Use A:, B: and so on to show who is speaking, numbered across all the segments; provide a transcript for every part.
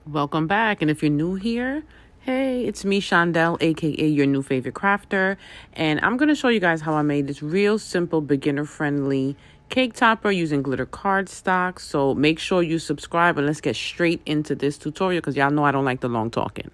A: Welcome back. And if you're new here, hey, it's me, Shondell, aka your new favorite crafter. And I'm going to show you guys how I made this real simple, beginner friendly cake topper using glitter cardstock. So make sure you subscribe and let's get straight into this tutorial because y'all know I don't like the long talking.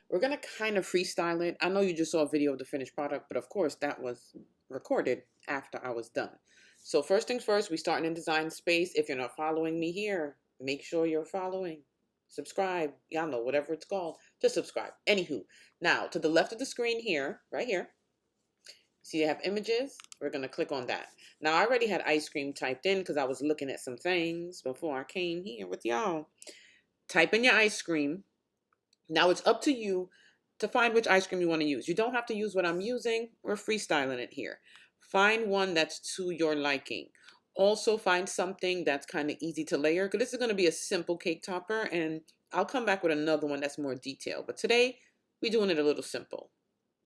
A: We're going to kind of freestyle it. I know you just saw a video of the finished product, but of course that was recorded after I was done. So first things first, we start in design space. If you're not following me here, make sure you're following. Subscribe. Y'all know, whatever it's called. Just subscribe. Anywho, now to the left of the screen here, right here, see you have images. We're going to click on that. Now I already had ice cream typed in because I was looking at some things before I came here with y'all. Type in your ice cream. Now it's up to you to find which ice cream you want to use. You don't have to use what I'm using. We're freestyling it here. Find one that's to your liking. Also find something that's kind of easy to layer because this is going to be a simple cake topper and I'll come back with another one that's more detailed. But today we're doing it a little simple.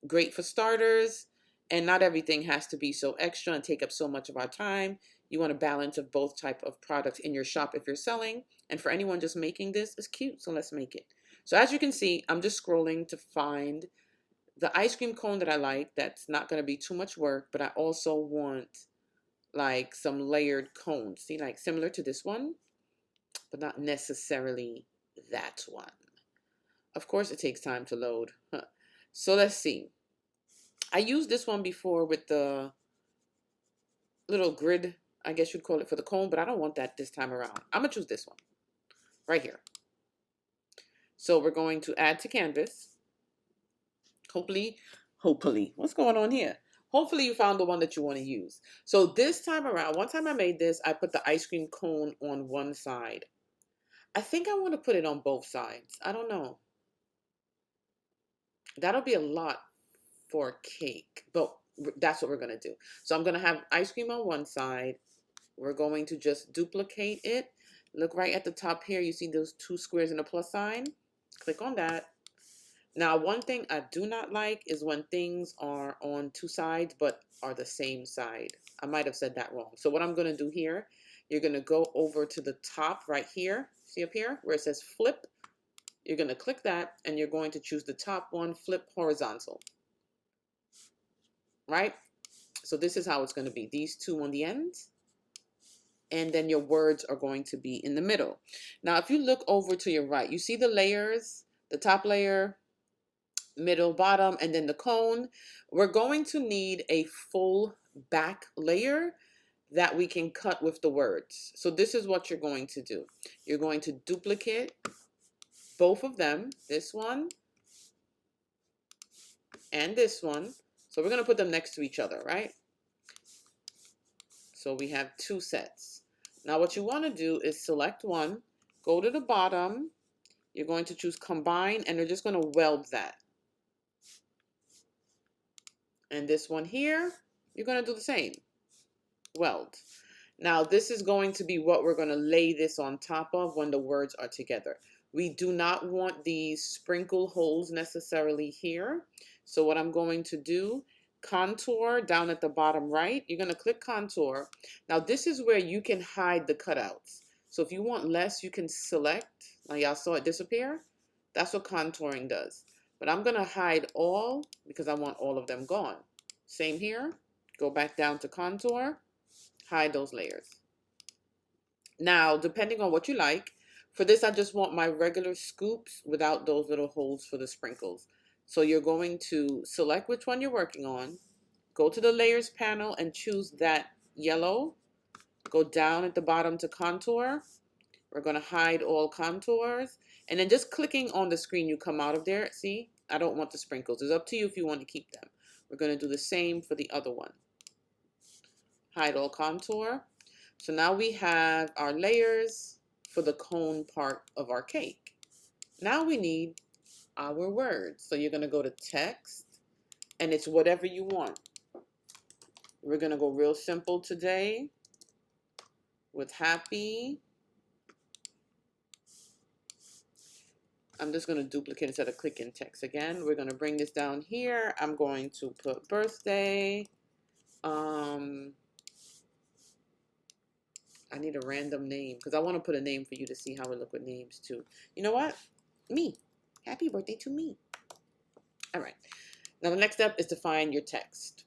A: Great for starters, and not everything has to be so extra and take up so much of our time. You want a balance of both type of products in your shop if you're selling. And for anyone just making this, it's cute, so let's make it. So as you can see, I'm just scrolling to find the ice cream cone that I like. That's not going to be too much work, but I also want like some layered cones. See, like similar to this one, but not necessarily that one. Of course, it takes time to load. So let's see. I used this one before with the little grid, I guess you'd call it, for the cone, but I don't want that this time around. I'm going to choose this one right here. So we're going to add to canvas. Hopefully, what's going on here? Hopefully you found the one that you want to use. So this time around, one time I made this, I put the ice cream cone on one side. I think I want to put it on both sides. I don't know. That'll be a lot for cake, but that's what we're going to do. So I'm going to have ice cream on one side. We're going to just duplicate it. Look right at the top here. You see those two squares and a plus sign? Click on that. Now, one thing I do not like is when things are on two sides but are the same side. I might have said that wrong. So what I'm going to do here, you're going to go over to the top right here. See up here where it says flip? You're going to click that and you're going to choose the top one, flip horizontal. Right? So this is how it's going to be. These two on the ends. And then your words are going to be in the middle. Now, if you look over to your right, you see the layers, the top layer, middle, bottom, and then the cone. We're going to need a full back layer that we can cut with the words. So this is what you're going to do. You're going to duplicate both of them, this one and this one. So we're going to put them next to each other, right? So we have two sets. Now what you want to do is select one, go to the bottom, you're going to choose combine, and you're just going to weld that. And this one here, you're going to do the same, weld. Now this is going to be what we're going to lay this on top of when the words are together. We do not want these sprinkle holes necessarily here. So what I'm going to do, contour down at the bottom right, you're going to click contour. Now this is where you can hide the cutouts. So if you want less, you can select. Now y'all saw it disappear. That's what contouring does. But I'm going to hide all because I want all of them gone. Same here. Go back down to contour. Hide those layers. Now, depending on what you like, for this I just want my regular scoops without those little holes for the sprinkles. So you're going to select which one you're working on, go to the layers panel and choose that yellow, go down at the bottom to contour. We're going to hide all contours, and then just clicking on the screen you come out of there. See, I don't want the sprinkles. It's up to you if you want to keep them. We're going to do the same for the other one. Hide all contour. So now we have our layers for the cone part of our cake. Now we need our words. So you're going to go to text, and it's whatever you want. We're going to go real simple today with happy I'm just going to duplicate instead of clicking text again. We're going to bring this down here. I'm going to put birthday. I need a random name because I want to put a name for you to see how it look with names too. You know what? Me. Happy birthday to me. All right. Now the next step is to find your text.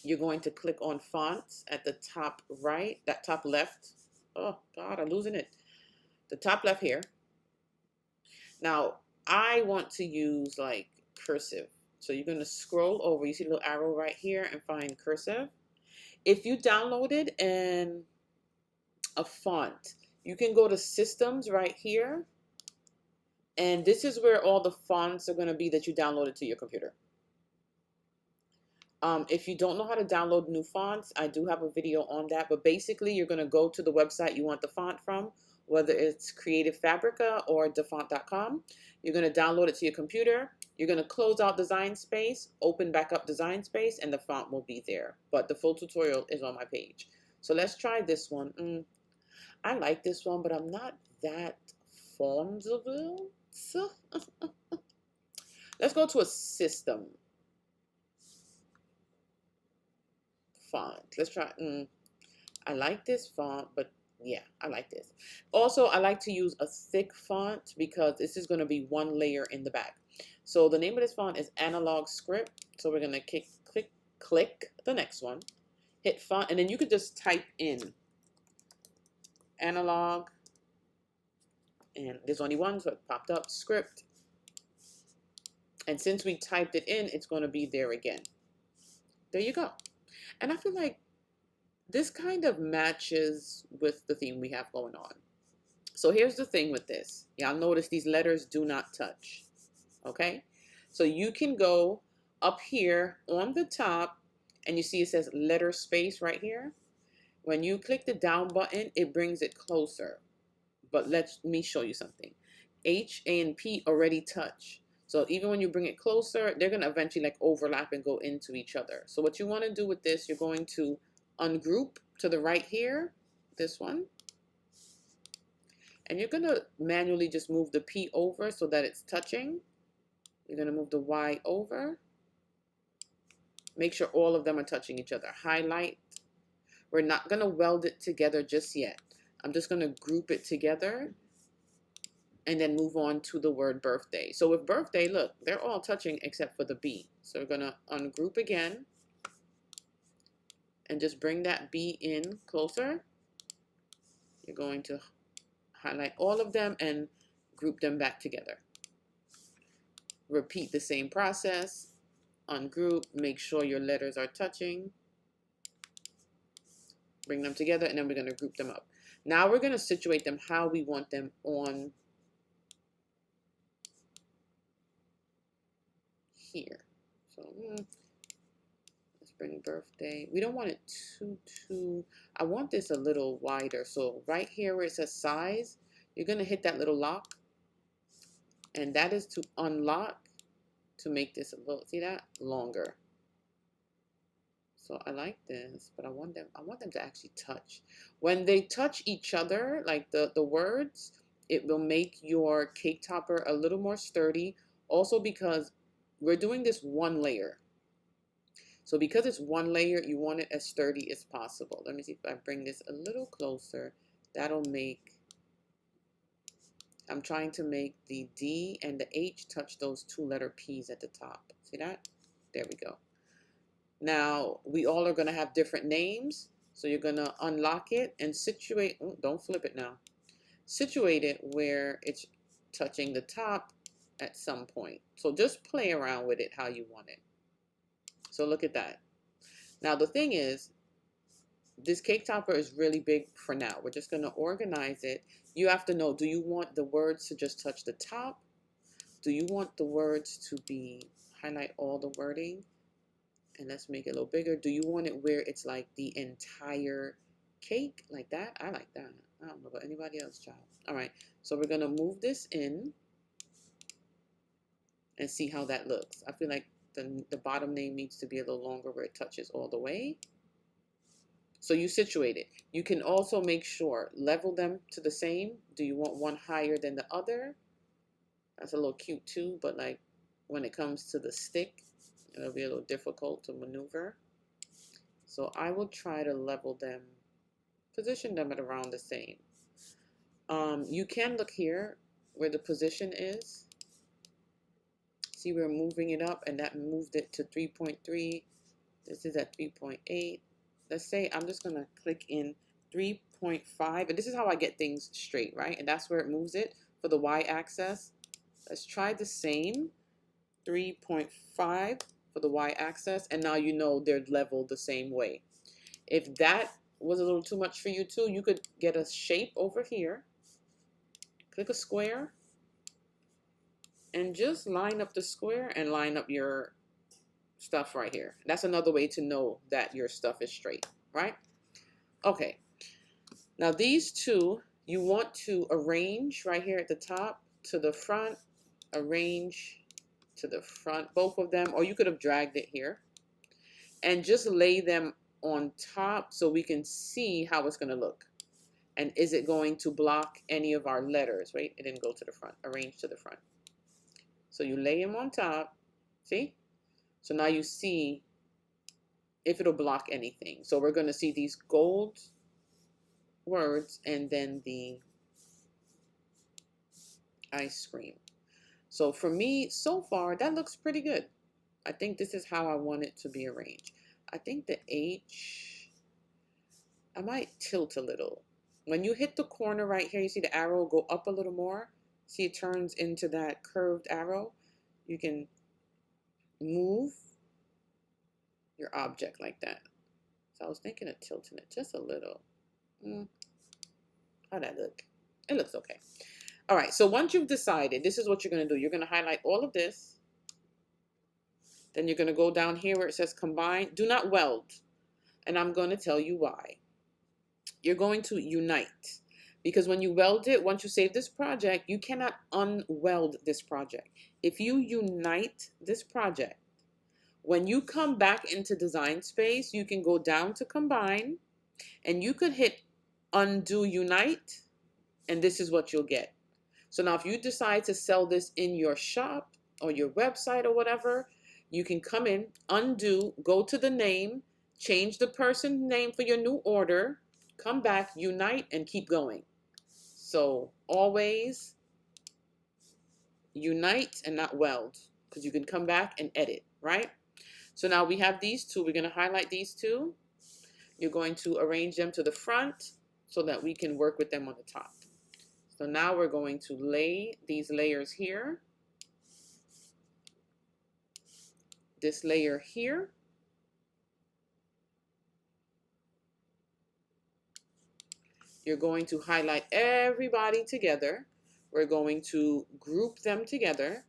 A: You're going to click on fonts at the top right, that top left. Oh God, I'm losing it. The top left here. Now I want to use like cursive. So you're going to scroll over. You see the little arrow right here and find cursive. If you downloaded a font, you can go to systems right here. And this is where all the fonts are going to be that you downloaded to your computer. If you don't know how to download new fonts, I do have a video on that. But basically, you're going to go to the website you want the font from, whether it's Creative Fabrica or dafont.com. You're going to download it to your computer. You're going to close out Design Space, open back up Design Space, and the font will be there. But the full tutorial is on my page. So let's try this one. I like this one, but I'm not that fond of it. Let's go to a system font. Let's try. I like this font, but yeah, I like this. Also, I like to use a thick font because this is going to be one layer in the back. So the name of this font is Analog Script. So we're going to click the next one, hit font, and then you could just type in Analog, and there's only one, so it popped up, Script. And since we typed it in, it's going to be there again. There you go. And I feel like this kind of matches with the theme we have going on. So here's the thing with this. Y'all notice these letters do not touch. Okay? So you can go up here on the top and you see it says letter space right here. When you click the down button, it brings it closer. But let me show you something. H, A, and P already touch. So even when you bring it closer, they're going to eventually like overlap and go into each other. So what you want to do with this, you're going to ungroup to the right here, this one. And you're going to manually just move the P over so that it's touching. You're going to move the Y over. Make sure all of them are touching each other. Highlight. We're not going to weld it together just yet. I'm just going to group it together and then move on to the word birthday. So with birthday, look, they're all touching except for the B. So we're going to ungroup again and just bring that B in closer. You're going to highlight all of them and group them back together. Repeat the same process. Ungroup, make sure your letters are touching. Bring them together, and then we're going to group them up. Now we're going to situate them how we want them on here. So let's bring birthday. We don't want it too, I want this a little wider. So right here where it says size, you're going to hit that little lock. And that is to unlock to make this a little, see that? Longer. So I like this, but I want them to actually touch. When they touch each other, like the words, it will make your cake topper a little more sturdy. Also because we're doing this one layer. So because it's one layer, you want it as sturdy as possible. Let me see if I bring this a little closer. That'll make, I'm trying to make the D and the H touch those two letter P's at the top. See that? There we go. Now, we all are going to have different names. So you're going to unlock it and situate, don't flip it now. Situate it where it's touching the top at some point. So just play around with it how you want it. So look at that. Now the thing is, this cake topper is really big for now. We're just going to organize it. You have to know, do you want the words to just touch the top? Do you want the words to be, highlight all the wording? And let's make it a little bigger. Do you want it where it's like the entire cake like that? I like that. I don't know about anybody else, child. All right. So we're going to move this in and see how that looks. I feel like the bottom name needs to be a little longer where it touches all the way. So you situate it. You can also make sure, level them to the same. Do you want one higher than the other? That's a little cute too, but like when it comes to the stick, it'll be a little difficult to maneuver. So I will try to level them, position them at around the same. You can look here where the position is. See, we're moving it up, and that moved it to 3.3. This is at 3.8. Let's say I'm just gonna click in 3.5, and this is how I get things straight, right? And that's where it moves it for the y-axis. Let's try the same, 3.5 for the y-axis, and now you know they're leveled the same way. If that was a little too much for you too, you could get a shape over here, click a square, and just line up the square and line up your stuff right here. That's another way to know that your stuff is straight, right? Okay, now these two, you want to arrange right here at the top to the front, arrange to the front, both of them, or you could have dragged it here, and just lay them on top so we can see how it's going to look. And is it going to block any of our letters? Wait, it didn't go to the front. Arrange to the front. So you lay them on top, see? So now you see if it'll block anything. So we're going to see these gold words and then the ice cream. So for me, so far, that looks pretty good. I think this is how I want it to be arranged. I think the H, I might tilt a little. When you hit the corner right here, you see the arrow go up a little more. See, it turns into that curved arrow. You can move your object like that. So I was thinking of tilting it just a little. How'd that look? It looks okay. All right, so once you've decided, this is what you're going to do. You're going to highlight all of this. Then you're going to go down here where it says combine. Do not weld. And I'm going to tell you why. You're going to unite. Because when you weld it, once you save this project, you cannot unweld this project. If you unite this project, when you come back into Design Space, you can go down to Combine, and you could hit Undo Unite, and this is what you'll get. So now if you decide to sell this in your shop or your website or whatever, you can come in, undo, go to the name, change the person's name for your new order, come back, unite, and keep going. So always unite and not weld, because you can come back and edit, right? So now we have these two. We're going to highlight these two. You're going to arrange them to the front so that we can work with them on the top. So now we're going to lay these layers here. This layer here. You're going to highlight everybody together. We're going to group them together.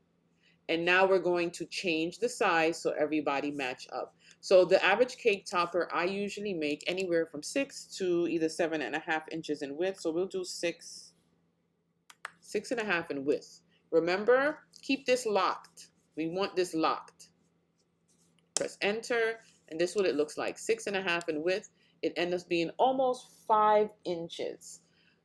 A: And now we're going to change the size so everybody match up. So the average cake topper, I usually make anywhere from 6 to either 7.5 inches in width. So we'll do 6.5 in width. Remember, keep this locked. We want this locked. Press enter, and this is what it looks like. 6.5 in width. It ends up being almost 5 inches.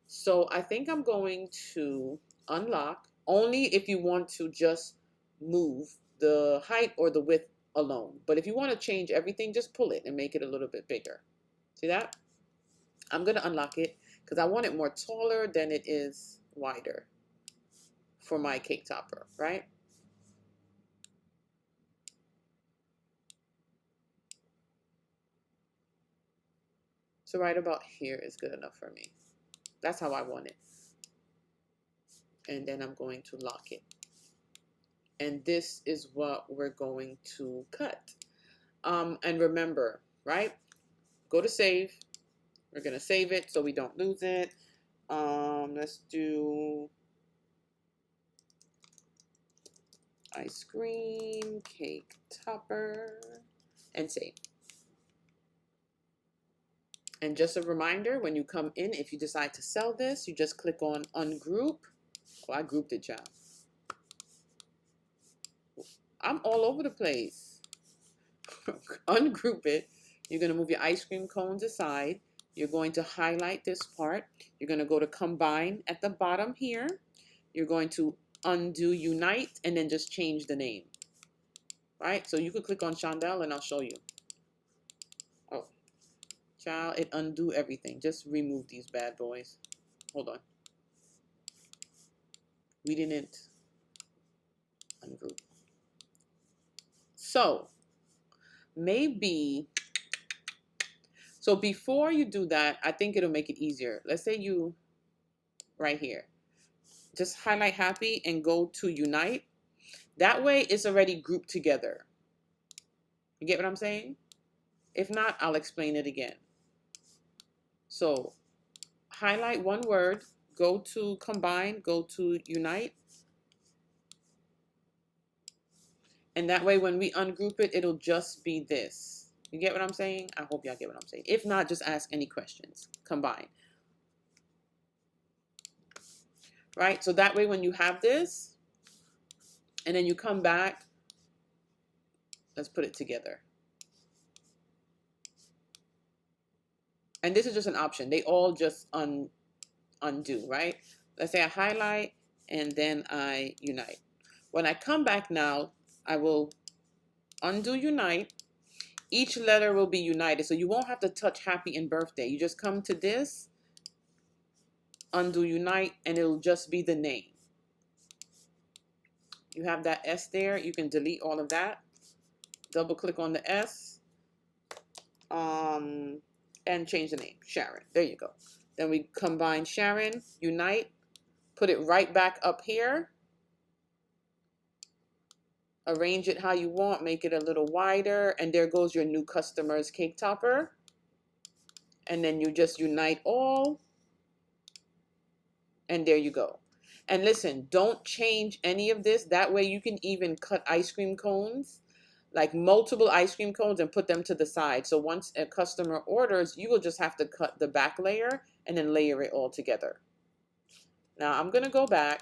A: So I think I'm going to unlock, only if you want to just move the height or the width alone. But if you want to change everything, just pull it and make it a little bit bigger. See that? I'm going to unlock it because I want it more taller than it is wider for my cake topper, right? So right about here is good enough for me. That's how I want it. And then I'm going to lock it. And this is what we're going to cut. And remember, right? Go to save. We're going to save it so we don't lose it. Let's do ice cream, cake topper, and save. And just a reminder, when you come in, if you decide to sell this, you just click on ungroup. Oh, I grouped it, child. I'm all over the place. Ungroup it. You're going to move your ice cream cones aside. You're going to highlight this part. You're going to go to combine at the bottom here. You're going to undo unite, and then just change the name. Right? So you could click on Shondell and I'll show you. Oh, child, it undo everything. Just remove these bad boys. Hold on. We didn't ungroup. So maybe, so before you do that, I think it'll make it easier. Let's say you, right here, just highlight happy and go to unite. That way it's already grouped together. You get what I'm saying? If not, I'll explain it again. So highlight one word, go to combine, go to unite. And that way when we ungroup it, it'll just be this. You get what I'm saying? I hope y'all get what I'm saying. If not, just ask any questions. Combine. Right? So that way when you have this, and then you come back, let's put it together. And this is just an option. They all just undo, right? Let's say I highlight and then I unite. When I come back now, I will undo unite. Each letter will be united. So you won't have to touch happy and birthday. You just come to this, undo unite, and it'll just be the name. You have that S there. You can delete all of that. Double click on the S. And change the name, Sharon. There you go. Then we combine Sharon, unite, put it right back up here. Arrange it how you want, make it a little wider, and there goes your new customer's cake topper. And then you just unite all, and there you go. And listen, don't change any of this. That way you can even cut ice cream cones, like multiple ice cream cones, and put them to the side. So once a customer orders, you will just have to cut the back layer and then layer it all together. Now I'm going to go back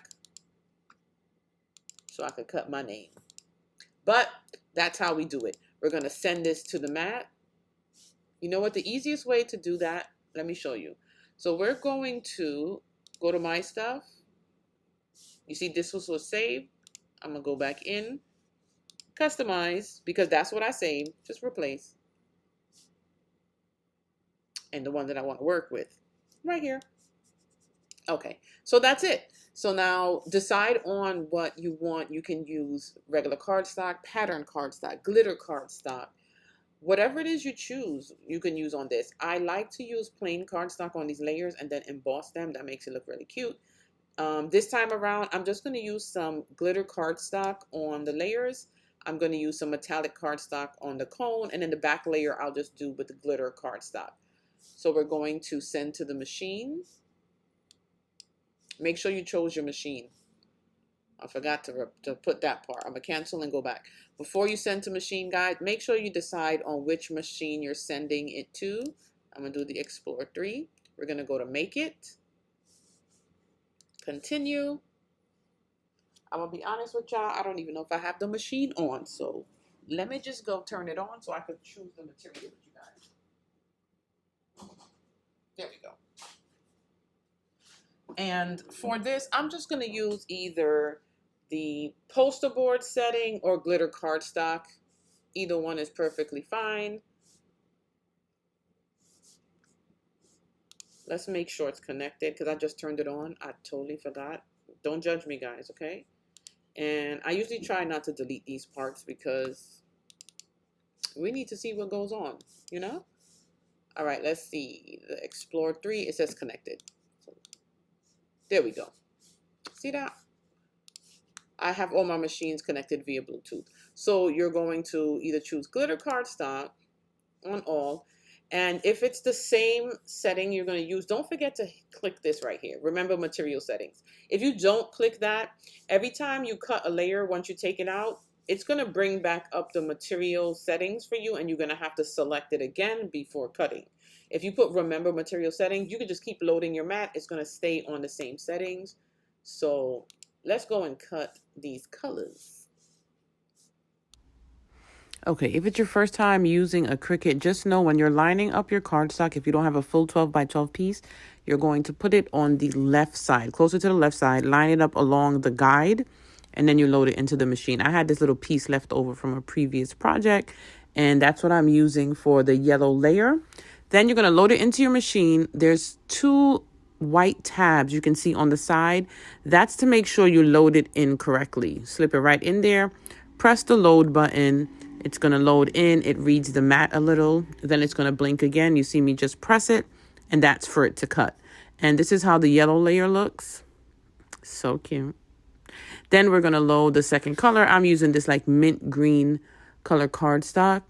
A: so I can cut my name. But that's how we do it. We're going to send this to the mat. You know what? The easiest way to do that, let me show you. So we're going to go to my stuff. You see this was saved. I'm going to go back in. Customize, because that's what I saved. Just replace. And the one that I want to work with. Right here. Okay, so that's it. So now decide on what you want. You can use regular cardstock, pattern cardstock, glitter cardstock. Whatever it is you choose, you can use on this. I like to use plain cardstock on these layers and then emboss them. That makes it look really cute. This time around, I'm just going to use some glitter cardstock on the layers. I'm going to use some metallic cardstock on the cone, and then the back layer I'll just do with the glitter cardstock. So we're going to send to the machine. Make sure you chose your machine. I forgot to put that part. I'm going to cancel and go back. Before you send to machine, guide, make sure you decide on which machine you're sending it to. I'm going to do the Explore 3. We're going to go to Make It. Continue. I'm going to be honest with y'all. I don't even know if I have the machine on. So let me just go turn it on so I can choose the material with you guys. There we go. And for this, I'm just going to use either the poster board setting or glitter cardstock. Either one is perfectly fine. Let's make sure it's connected because I just turned it on. I totally forgot. Don't judge me, guys, okay? And I usually try not to delete these parts because we need to see what goes on, you know? All right, let's see. The Explore 3, it says connected. So, there we go. See that? I have all my machines connected via Bluetooth. So you're going to either choose glitter cardstock on all. And if it's the same setting you're going to use, don't forget to click this right here. Remember material settings. If you don't click that, every time you cut a layer, once you take it out, it's going to bring back up the material settings for you, and you're going to have to select it again before cutting. If you put remember material settings, you can just keep loading your mat. It's going to stay on the same settings. So let's go and cut these colors. Okay, if it's your first time using a Cricut, just know when you're lining up your cardstock, if you don't have a full 12 by 12 piece, you're going to put it on the left side, closer to the left side, line it up along the guide, and then you load it into the machine. I had this little piece left over from a previous project, and that's what I'm using for the yellow layer. Then you're going to load it into your machine. There's 2 white tabs you can see on the side. That's to make sure you load it in correctly. Slip it right in there, press the load button. It's going to load in. It reads the mat a little. Then it's going to blink again. You see me just press it, and that's for it to cut. And this is how the yellow layer looks. So cute. Then we're going to load the second color. I'm using this like mint green color cardstock.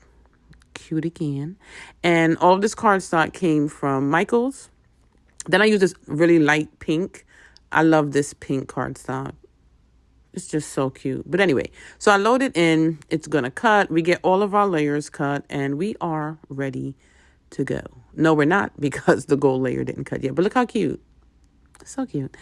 A: Cute again. And all of this cardstock came from Michael's. Then I use this really light pink. I love this pink cardstock. It's just so cute. But anyway, so I load it in. It's going to cut. We get all of our layers cut, and we are ready to go. No, we're not, because the gold layer didn't cut yet. But look how cute. So cute.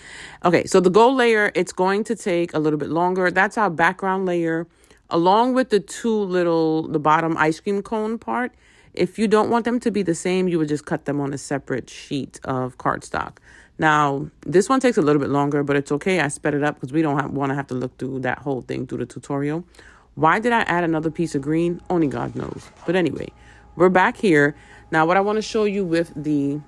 A: Okay, so the gold layer, it's going to take a little bit longer. That's our background layer, along with the the bottom ice cream cone part. If you don't want them to be the same, you would just cut them on a separate sheet of cardstock. Now, this one takes a little bit longer, but it's okay. I sped it up because we don't want to have to look through that whole thing through the tutorial. Why did I add another piece of green? Only God knows. But anyway, we're back here. Now, what I want to show you with the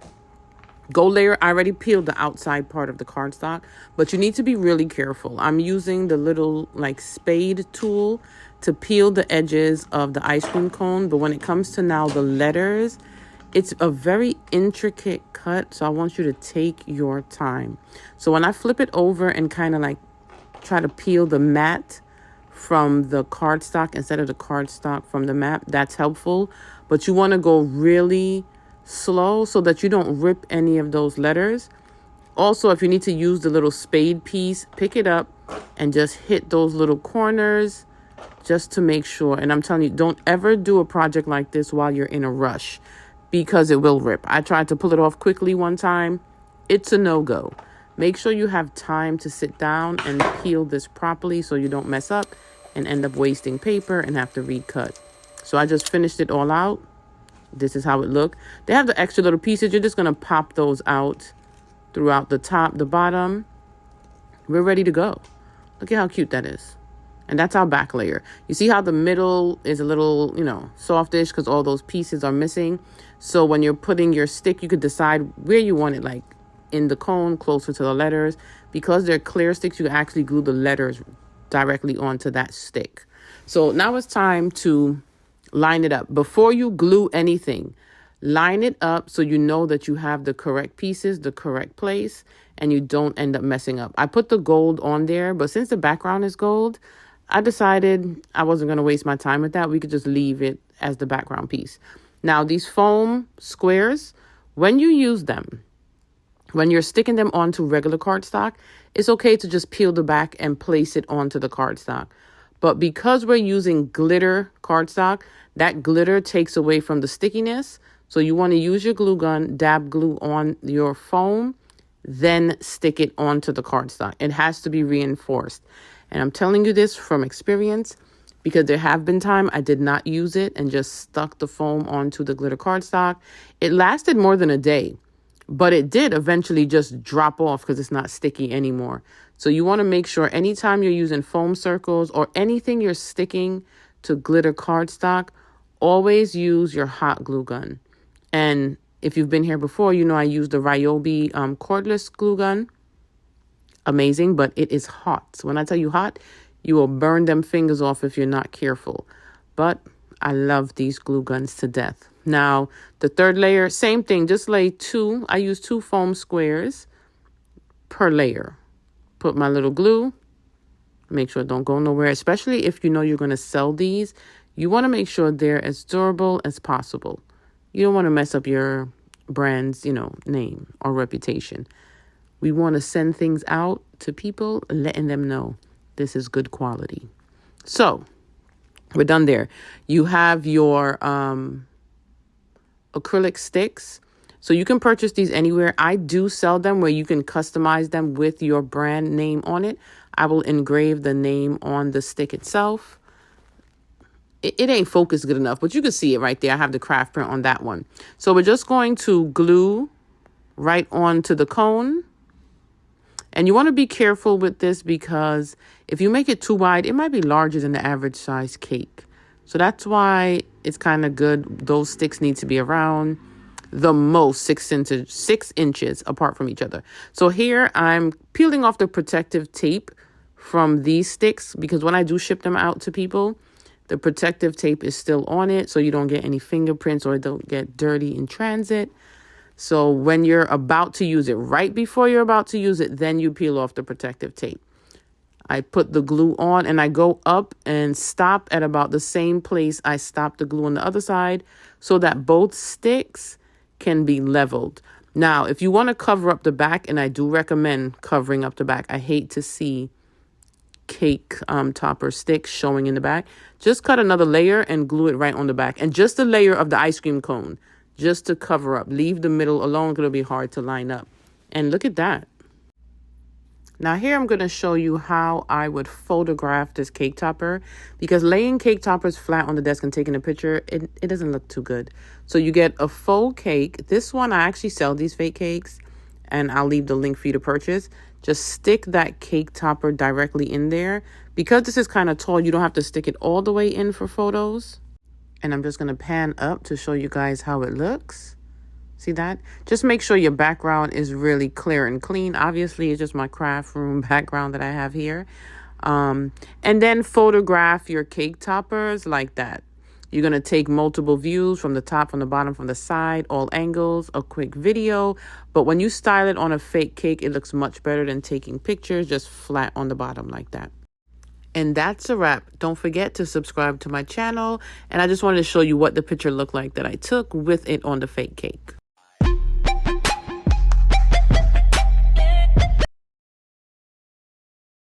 A: gold layer, I already peeled the outside part of the cardstock, but you need to be really careful. I'm using the little like spade tool to peel the edges of the ice cream cone. But when it comes to now the letters, it's a very intricate cut, so I want you to take your time. So when I flip it over and kind of like try to peel the mat from the cardstock instead of the cardstock from the mat, that's helpful. But you want to go really slow so that you don't rip any of those letters. Also, if you need to use the little spade piece, pick it up and just hit those little corners just to make sure. And I'm telling you, don't ever do a project like this while you're in a rush, because it will rip. I tried to pull it off quickly one time. It's a no-go. Make sure you have time to sit down and peel this properly so you don't mess up and end up wasting paper and have to recut. So I just finished it all out. This is how it looked. They have the extra little pieces. You're just going to pop those out throughout the top, the bottom. We're ready to go. Look at how cute that is. And that's our back layer. You see how the middle is a little, softish because all those pieces are missing. So when you're putting your stick, you could decide where you want it, like in the cone, closer to the letters. Because they're clear sticks, you actually glue the letters directly onto that stick. So now it's time to line it up. Before you glue anything, line it up so you know that you have the correct pieces, the correct place, and you don't end up messing up. I put the gold on there, but since the background is gold, I decided I wasn't going to waste my time with that. We could just leave it as the background piece. Now, these foam squares, when you use them, when you're sticking them onto regular cardstock, it's okay to just peel the back and place it onto the cardstock. But because we're using glitter cardstock, that glitter takes away from the stickiness. So you want to use your glue gun, dab glue on your foam, then stick it onto the cardstock. It has to be reinforced. And I'm telling you this from experience, because there have been times I did not use it and just stuck the foam onto the glitter cardstock. It lasted more than a day, but it did eventually just drop off because it's not sticky anymore. So you want to make sure anytime you're using foam circles or anything you're sticking to glitter cardstock, always use your hot glue gun. And if you've been here before, you know I use the Ryobi cordless glue gun. Amazing, but it is hot. So when I tell you hot, you will burn them fingers off if you're not careful. But I love these glue guns to death. Now, the third layer, same thing. Just lay 2. I use 2 foam squares per layer. Put my little glue. Make sure it don't go nowhere, especially if you know you're going to sell these. You want to make sure they're as durable as possible. You don't want to mess up your brand's, name or reputation. We want to send things out to people, letting them know this is good quality. So we're done there. You have your acrylic sticks. So you can purchase these anywhere. I do sell them where you can customize them with your brand name on it. I will engrave the name on the stick itself. It ain't focused good enough, but you can see it right there. I have the craft print on that one. So we're just going to glue right onto the cone. And you want to be careful with this because if you make it too wide, it might be larger than the average size cake. So that's why it's kind of good. Those sticks need to be around the most 6 inches apart from each other. So here I'm peeling off the protective tape from these sticks because when I do ship them out to people, the protective tape is still on it so you don't get any fingerprints or it don't get dirty in transit. So when you're about to use it, right before you're about to use it, then you peel off the protective tape. I put the glue on and I go up and stop at about the same place I stopped the glue on the other side so that both sticks can be leveled. Now, if you want to cover up the back, and I do recommend covering up the back, I hate to see cake topper sticks showing in the back. Just cut another layer and glue it right on the back. And just a layer of the ice cream cone, just to cover up. Leave the middle alone, it'll be hard to line up. And look at that. Now here I'm going to show you how I would photograph this cake topper, because laying cake toppers flat on the desk and taking a picture, it doesn't look too good. So you get a faux cake. This one, I actually sell these fake cakes and I'll leave the link for you to purchase. Just stick that cake topper directly in there. Because this is kind of tall, you don't have to stick it all the way in for photos. And I'm just going to pan up to show you guys how it looks. See that? Just make sure your background is really clear and clean. Obviously, it's just my craft room background that I have here. And then photograph your cake toppers like that. You're going to take multiple views from the top, from the bottom, from the side, all angles, a quick video. But when you style it on a fake cake, it looks much better than taking pictures just flat on the bottom like that. And that's a wrap. Don't forget to subscribe to my channel. And I just wanted to show you what the picture looked like that I took with it on the fake cake.